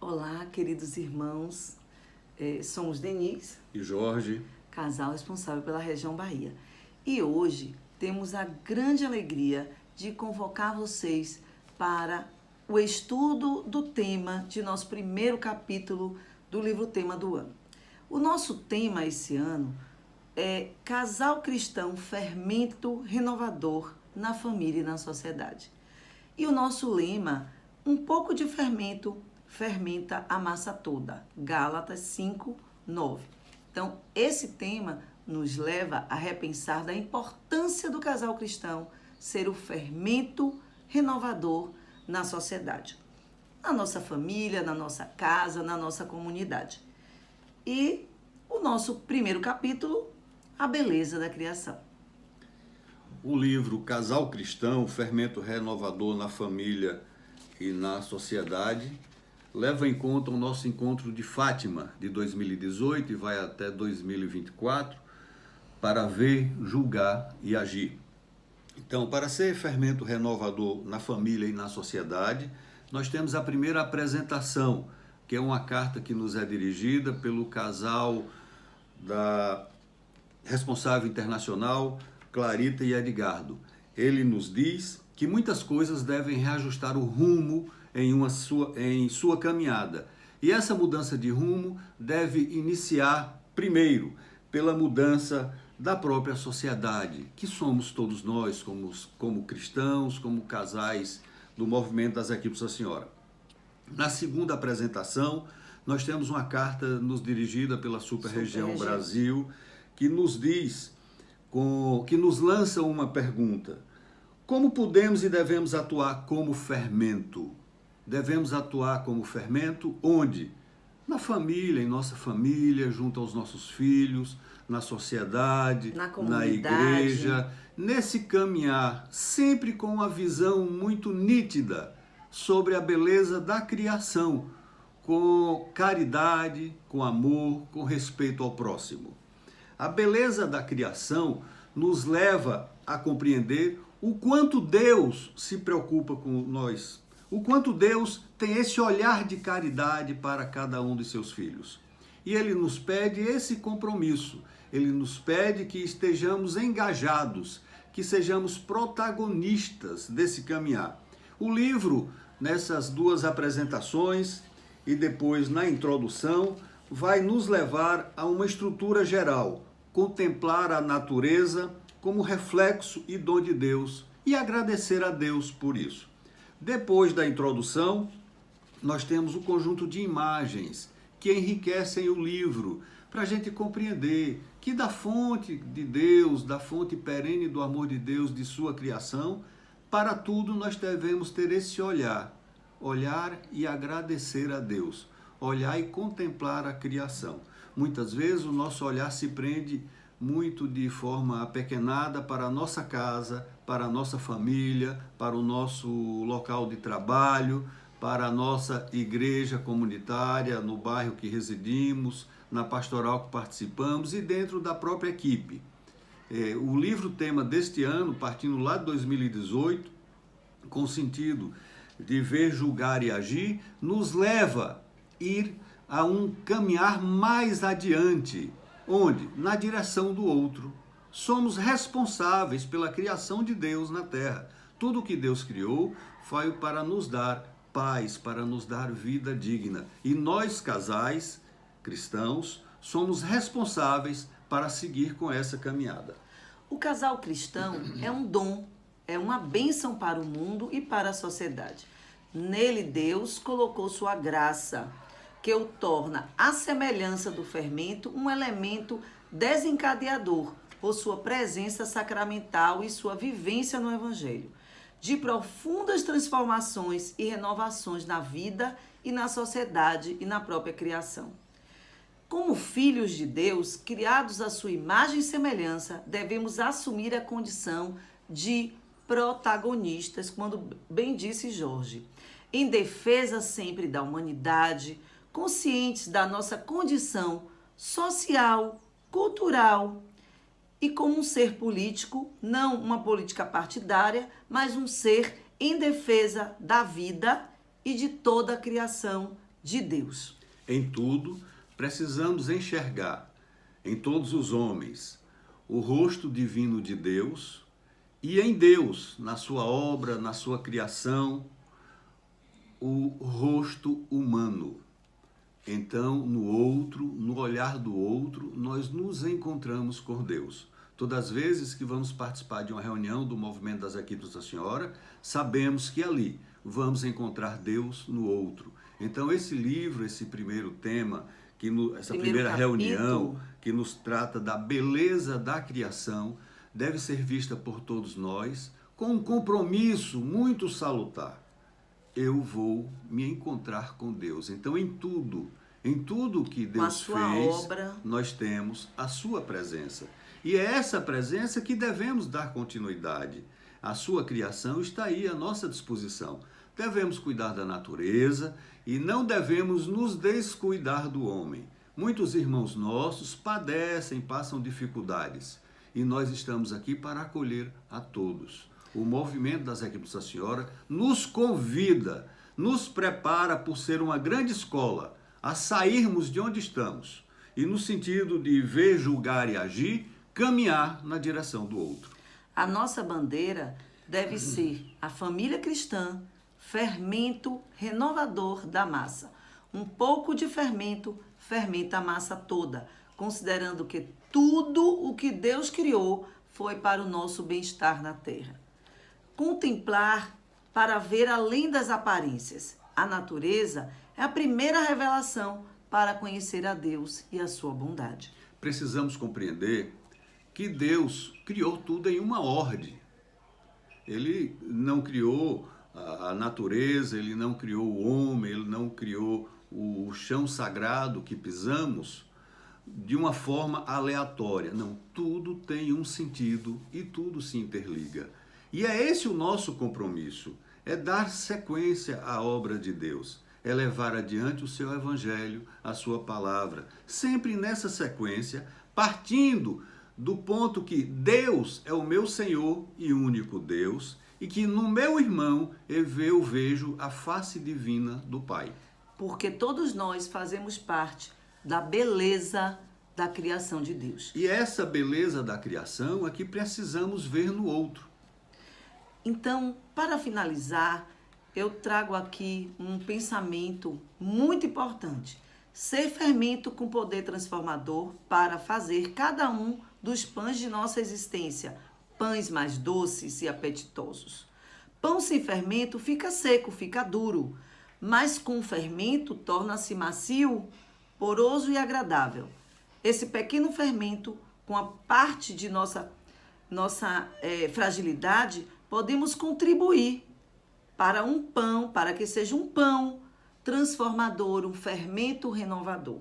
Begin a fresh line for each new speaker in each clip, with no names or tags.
Olá, queridos irmãos. Somos Denise
e Jorge,
casal responsável pela região Bahia. E hoje temos a grande alegria de convocar vocês para o estudo do tema de nosso primeiro capítulo do livro Tema do Ano. O nosso tema esse ano é Casal Cristão, Fermento Renovador na Família e na Sociedade. E o nosso lema, um pouco de fermento fermenta a massa toda. Gálatas 5:9. Então, esse tema nos leva a repensar da importância do casal cristão ser o fermento renovador na sociedade, na nossa família, na nossa casa, na nossa comunidade. E o nosso primeiro capítulo, a beleza da criação.
O livro Casal Cristão, Fermento Renovador na Família e na Sociedade, leva em conta o nosso encontro de Fátima de 2018 e vai até 2024 para ver, julgar e agir. Então, para ser fermento renovador na família e na sociedade, nós temos a primeira apresentação, que é uma carta que nos é dirigida pelo casal da responsável internacional, Clarita e Edgardo. Ele nos diz que muitas coisas devem reajustar o rumo em sua caminhada. E essa mudança de rumo deve iniciar, primeiro, pela mudança da própria sociedade, que somos todos nós, como cristãos, como casais do movimento das Equipes da Senhora. Na segunda apresentação, nós temos uma carta nos dirigida pela Super-Região Brasil, que nos diz, que nos lança uma pergunta: como podemos e devemos atuar como fermento? Devemos atuar como fermento onde? Na família, em nossa família, junto aos nossos filhos, na sociedade, na igreja, nesse caminhar, sempre com uma visão muito nítida sobre a beleza da criação, com caridade, com amor, com respeito ao próximo. A beleza da criação nos leva a compreender o quanto Deus se preocupa com nós, o quanto Deus tem esse olhar de caridade para cada um de seus filhos. E Ele nos pede esse compromisso, Ele nos pede que estejamos engajados, que sejamos protagonistas desse caminhar. O livro, nessas duas apresentações e depois na introdução, vai nos levar a uma estrutura geral, contemplar a natureza como reflexo e dom de Deus e agradecer a Deus por isso. Depois da introdução, nós temos o conjunto de imagens que enriquecem o livro, para a gente compreender que da fonte de Deus, da fonte perene do amor de Deus, de sua criação, para tudo nós devemos ter esse olhar e agradecer a Deus, olhar e contemplar a criação. Muitas vezes o nosso olhar se prende muito de forma apequenada para a nossa casa, para a nossa família, para o nosso local de trabalho, para a nossa igreja comunitária, no bairro que residimos, na pastoral que participamos e dentro da própria equipe. O livro tema deste ano, partindo lá de 2018, com o sentido de ver, julgar e agir, nos leva a ir a um caminhar mais adiante. Onde? Na direção do outro. Somos responsáveis pela criação de Deus na terra. Tudo o que Deus criou foi para nos dar paz, para nos dar vida digna. E nós, casais cristãos, somos responsáveis para seguir com essa caminhada.
O casal cristão é um dom, é uma bênção para o mundo e para a sociedade. Nele, Deus colocou sua graça, que o torna a semelhança do fermento um elemento desencadeador por sua presença sacramental e sua vivência no Evangelho, de profundas transformações e renovações na vida e na sociedade e na própria criação. Como filhos de Deus, criados à sua imagem e semelhança, devemos assumir a condição de protagonistas, como bem disse Jorge, em defesa sempre da humanidade, conscientes da nossa condição social, cultural e como um ser político, não uma política partidária, mas um ser em defesa da vida e de toda a criação de Deus.
Em tudo, precisamos enxergar em todos os homens o rosto divino de Deus e em Deus, na sua obra, na sua criação, o rosto humano. Então, no outro, no olhar do outro, nós nos encontramos com Deus. Todas as vezes que vamos participar de uma reunião do Movimento das Equipes da Senhora, sabemos que ali vamos encontrar Deus no outro. Então, esse livro, esse primeiro tema, essa primeira reunião, que nos trata da beleza da criação, deve ser vista por todos nós com um compromisso muito salutar. Eu vou me encontrar com Deus. Então, em tudo que Deus fez, nós temos a sua presença. E é essa presença que devemos dar continuidade. A sua criação está aí à nossa disposição. Devemos cuidar da natureza e não devemos nos descuidar do homem. Muitos irmãos nossos padecem, passam dificuldades. E nós estamos aqui para acolher a todos. O Movimento das Equipes da Senhora nos convida, nos prepara por ser uma grande escola a sairmos de onde estamos e no sentido de ver, julgar e agir, caminhar na direção do outro.
A nossa bandeira deve ser a família cristã, fermento renovador da massa. Um pouco de fermento fermenta a massa toda, considerando que tudo o que Deus criou foi para o nosso bem-estar na terra. Contemplar para ver além das aparências. A natureza é a primeira revelação para conhecer a Deus e a sua bondade.
Precisamos compreender que Deus criou tudo em uma ordem. Ele não criou a natureza, ele não criou o homem, ele não criou o chão sagrado que pisamos de uma forma aleatória. Não, tudo tem um sentido e tudo se interliga. E é esse o nosso compromisso, é dar sequência à obra de Deus, é levar adiante o seu evangelho, a sua palavra, sempre nessa sequência, partindo do ponto que Deus é o meu Senhor e único Deus, e que no meu irmão eu vejo a face divina do Pai.
Porque todos nós fazemos parte da beleza da criação de Deus.
E essa beleza da criação é que precisamos ver no outro.
Então, para finalizar, eu trago aqui um pensamento muito importante. Ser fermento com poder transformador para fazer cada um dos pães de nossa existência, pães mais doces e apetitosos. Pão sem fermento fica seco, fica duro, mas com fermento torna-se macio, poroso e agradável. Esse pequeno fermento, com a parte de nossa fragilidade, podemos contribuir para um pão, para que seja um pão transformador, um fermento renovador.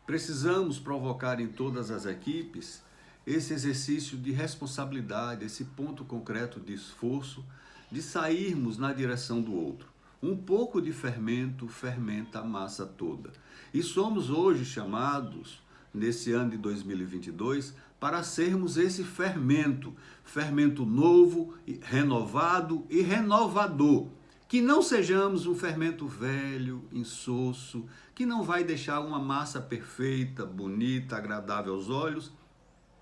Precisamos provocar em todas as equipes esse exercício de responsabilidade, esse ponto concreto de esforço, de sairmos na direção do outro. Um pouco de fermento fermenta a massa toda. E somos hoje chamados, nesse ano de 2022, para sermos esse fermento novo, renovado e renovador. Que não sejamos um fermento velho, insosso, que não vai deixar uma massa perfeita, bonita, agradável aos olhos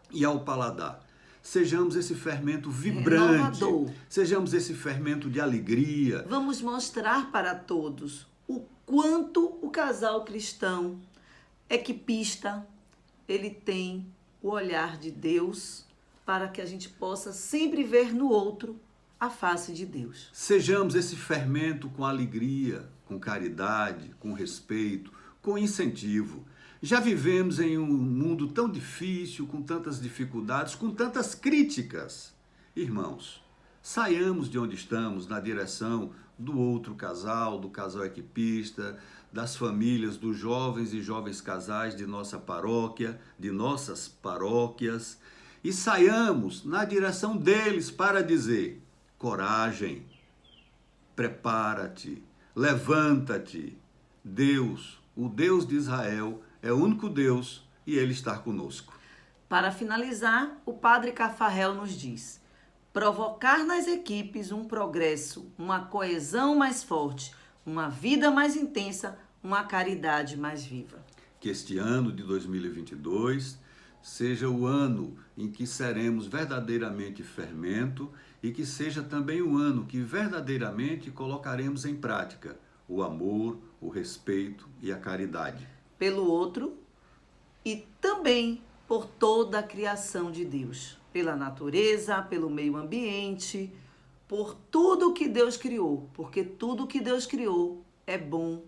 e ao paladar. Sejamos esse fermento vibrante, renovador. Sejamos esse fermento de alegria.
Vamos mostrar para todos o quanto o casal cristão, equipista, ele tem o olhar de Deus para que a gente possa sempre ver no outro a face de Deus.
Sejamos esse fermento com alegria, com caridade, com respeito, com incentivo. Já vivemos em um mundo tão difícil, com tantas dificuldades, com tantas críticas. Irmãos, saiamos de onde estamos na direção do outro casal, do casal equipista, das famílias, dos jovens e jovens casais de nossa paróquia, de nossas paróquias, e saiamos na direção deles para dizer: coragem, prepara-te, levanta-te. Deus, o Deus de Israel, é o único Deus e Ele está conosco.
Para finalizar, o Padre Cafarel nos diz: provocar nas equipes um progresso, uma coesão mais forte, uma vida mais intensa, uma caridade mais viva.
Que este ano de 2022 seja o ano em que seremos verdadeiramente fermento e que seja também o ano que verdadeiramente colocaremos em prática o amor, o respeito e a caridade.
Pelo outro e também por toda a criação de Deus, pela natureza, pelo meio ambiente, por tudo que Deus criou, porque tudo que Deus criou é bom,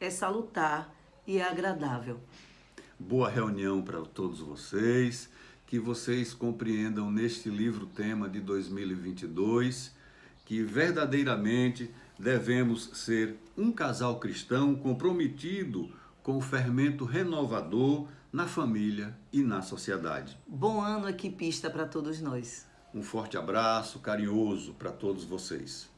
é salutar e é agradável.
Boa reunião para todos vocês, que vocês compreendam neste livro tema de 2022, que verdadeiramente devemos ser um casal cristão comprometido com o fermento renovador na família e na sociedade.
Bom ano equipista para todos nós.
Um forte abraço carinhoso para todos vocês.